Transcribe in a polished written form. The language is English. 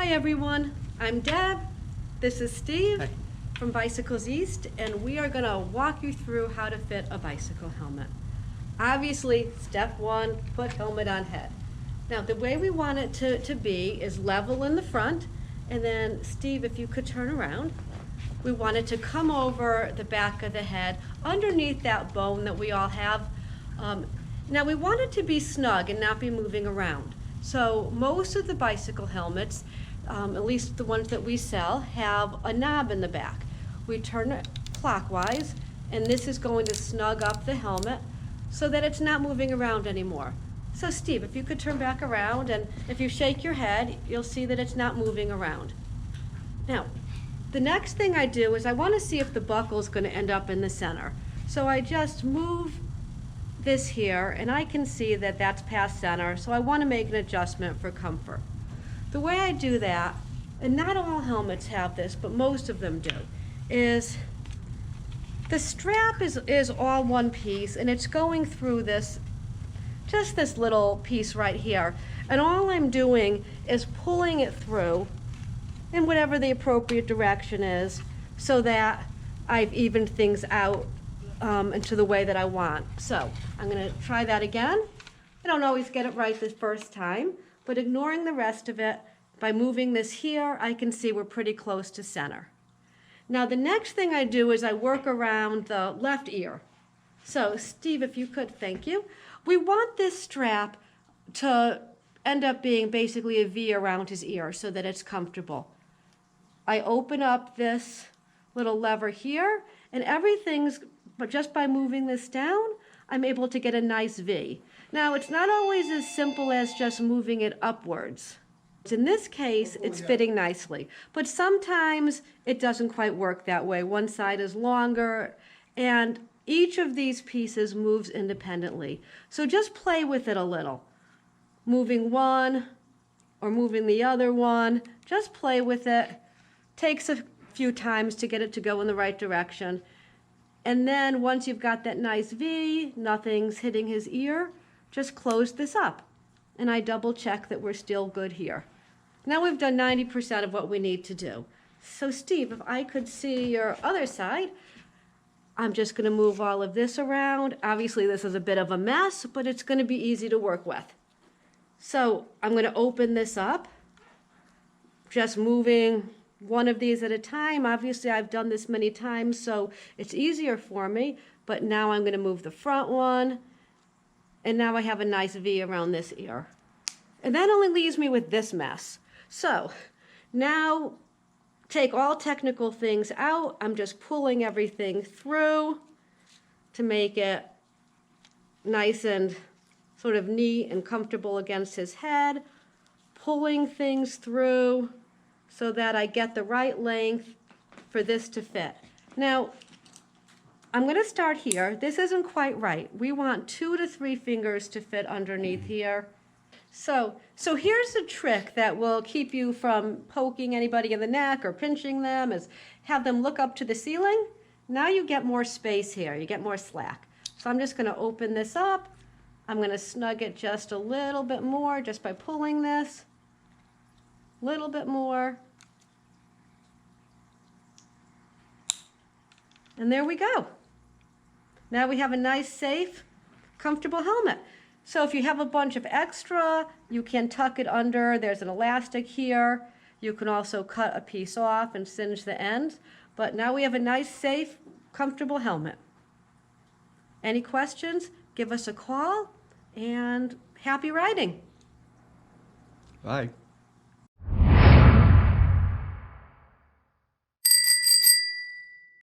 Hi everyone, I'm Deb. This is Steve Hi. from Bicycles East, and we are gonna walk you through how to fit a bicycle helmet. Obviously, step one, put helmet on head. Now, the way we want it to be is level in the front, and then Steve, if you could turn around. We want it to come over the back of the head, underneath that bone that we all have. Now, we want it to be snug and not be moving around. So most of the bicycle helmets, at least the ones that we sell, have a knob in the back. We turn it clockwise, and this is going to snug up the helmet so that it's not moving around anymore. So Steve, if you could turn back around, and if you shake your head, you'll see that it's not moving around. Now, the next thing I do is I want to see if the buckle is going to end up in the center. So I just move this here, and I can see that that's past center, so I want to make an adjustment for comfort. The way I do that, and not all helmets have this, but most of them do, is the strap is all one piece, and it's going through this, just this little piece right here. And all I'm doing is pulling it through in whatever the appropriate direction is, so that I've evened things out into the way that I want. So I'm going to try that again. I don't always get it right the first time, but ignoring the rest of it, by moving this here, I can see we're pretty close to center. Now the next thing I do is I work around the left ear. So Steve, if you could, thank you. We want this strap to end up being basically a V around his ear so that it's comfortable. I open up this little lever here, and everything's, but just by moving this down, I'm able to get a nice V. Now, it's not always as simple as just moving it upwards. In this case, it's fitting nicely, but sometimes it doesn't quite work that way. One side is longer, and each of these pieces moves independently. So just play with it a little. Moving one or moving the other one, just play with it. Takes a few times to get it to go in the right direction. And then once you've got that nice V, nothing's hitting his ear, just close this up. And I double check that we're still good here. Now we've done 90% of what we need to do. So Steve, if I could see your other side, I'm just going to move all of this around. Obviously this is a bit of a mess, but it's going to be easy to work with. So I'm going to open this up, just moving one of these at a time. Obviously I've done this many times, so it's easier for me, but now I'm going to move the front one, and now I have a nice V around this ear. And that only leaves me with this mess. So now take all technical things out. I'm just pulling everything through to make it nice and sort of neat and comfortable against his head, pulling things through so that I get the right length for this to fit. Now, I'm going to start here. This isn't quite right. We want 2 to 3 fingers to fit underneath here. So here's a trick that will keep you from poking anybody in the neck or pinching them, is have them look up to the ceiling. Now you get more space here. You get more slack. So I'm just going to open this up. I'm going to snug it just a little bit more just by pulling this. A little bit more. And there we go. Now we have a nice, safe, comfortable helmet. So if you have a bunch of extra, you can tuck it under. There's an elastic here. You can also cut a piece off and singe the ends. But now we have a nice, safe, comfortable helmet. Any questions? Give us a call, and happy riding. Bye.